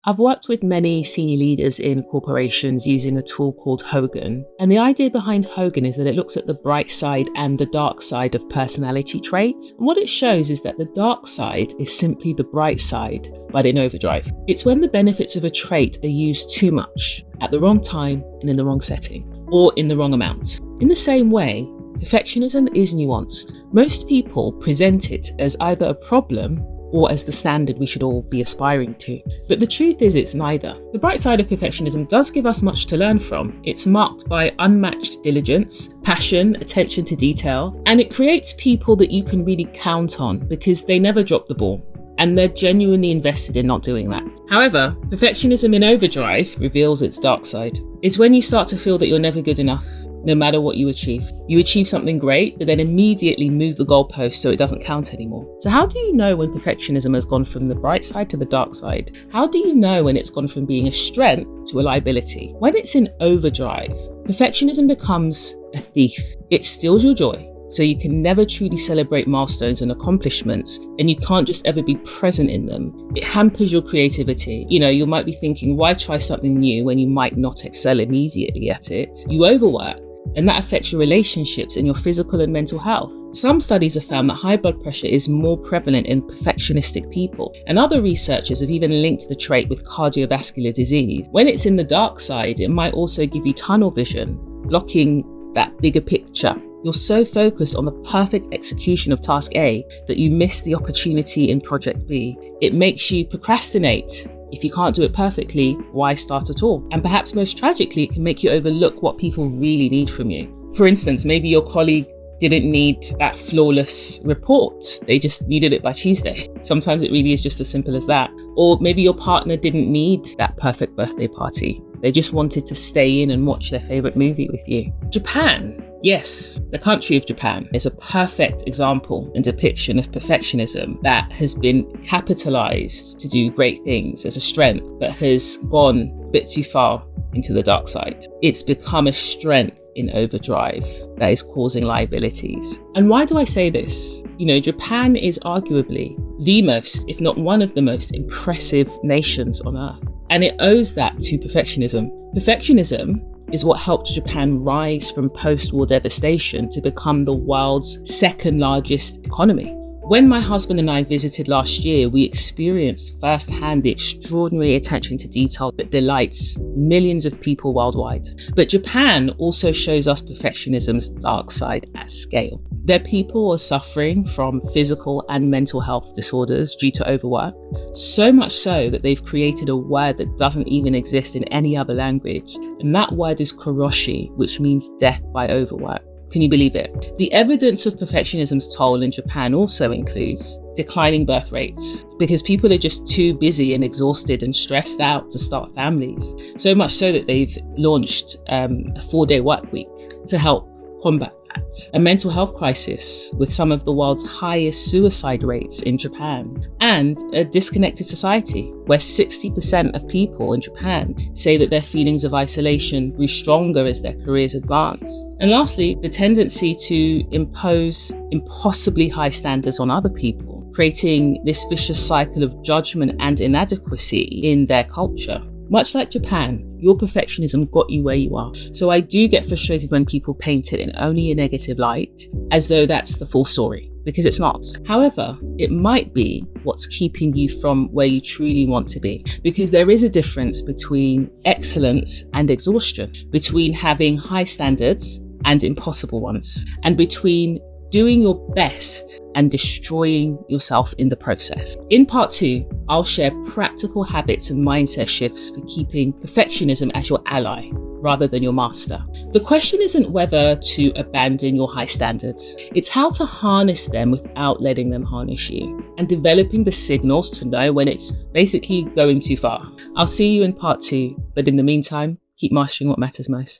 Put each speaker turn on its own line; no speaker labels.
I've worked with many senior leaders in corporations using a tool called Hogan. And the idea behind Hogan is that it looks at the bright side and the dark side of personality traits. And what it shows is that the dark side is simply the bright side, but in overdrive. It's when the benefits of a trait are used too much, at the wrong time and in the wrong setting, or in the wrong amount. In the same way, perfectionism is nuanced. Most people present it as either a problem or as the standard we should all be aspiring to. But the truth is it's neither. The bright side of perfectionism does give us much to learn from. It's marked by unmatched diligence, passion, attention to detail, and it creates people that you can really count on because they never drop the ball. And they're genuinely invested in not doing that. However, perfectionism in overdrive reveals its dark side. It's when you start to feel that you're never good enough, no matter what you achieve. You achieve something great, but then immediately move the goalpost so it doesn't count anymore. So how do you know when perfectionism has gone from the bright side to the dark side? How do you know when it's gone from being a strength to a liability? When it's in overdrive, perfectionism becomes a thief. It steals your joy. So you can never truly celebrate milestones and accomplishments, and you can't just ever be present in them. It hampers your creativity. You might be thinking, why try something new when you might not excel immediately at it? You overwork, and that affects your relationships and your physical and mental health. Some studies have found that high blood pressure is more prevalent in perfectionistic people, and other researchers have even linked the trait with cardiovascular disease. When it's in the dark side, it might also give you tunnel vision, blocking that bigger picture. You're so focused on the perfect execution of task A that you miss the opportunity in project B. It makes you procrastinate. If you can't do it perfectly, why start at all? And perhaps most tragically, it can make you overlook what people really need from you. For instance, maybe your colleague didn't need that flawless report. They just needed it by Tuesday. Sometimes it really is just as simple as that. Or maybe your partner didn't need that perfect birthday party. They just wanted to stay in and watch their favorite movie with you. Japan. Yes, the country of Japan is a perfect example and depiction of perfectionism that has been capitalized to do great things as a strength, but has gone a bit too far into the dark side. It's become a strength in overdrive that is causing liabilities. And why do I say this? Japan is arguably the most, if not one of the most impressive nations on earth. And it owes that to perfectionism. Perfectionism is what helped Japan rise from post-war devastation to become the world's second largest economy. When my husband and I visited last year, we experienced firsthand the extraordinary attention to detail that delights millions of people worldwide. But Japan also shows us perfectionism's dark side at scale. Their people are suffering from physical and mental health disorders due to overwork, so much so that they've created a word that doesn't even exist in any other language. And that word is karoshi, which means death by overwork. Can you believe it? The evidence of perfectionism's toll in Japan also includes declining birth rates because people are just too busy and exhausted and stressed out to start families. So much so that they've launched a 4-day work week to help combat that. A mental health crisis with some of the world's highest suicide rates in Japan, and a disconnected society where 60% of people in Japan say that their feelings of isolation grew stronger as their careers advanced. And lastly, the tendency to impose impossibly high standards on other people, creating this vicious cycle of judgment and inadequacy in their culture. Much like Japan, your perfectionism got you where you are. So I do get frustrated when people paint it in only a negative light, as though that's the full story, because it's not. However, it might be what's keeping you from where you truly want to be, because there is a difference between excellence and exhaustion, between having high standards and impossible ones, and between doing your best and destroying yourself in the process. In part 2, I'll share practical habits and mindset shifts for keeping perfectionism as your ally rather than your master. The question isn't whether to abandon your high standards. It's how to harness them without letting them harness you, and developing the signals to know when it's basically going too far. I'll see you in part 2, but in the meantime, keep mastering what matters most.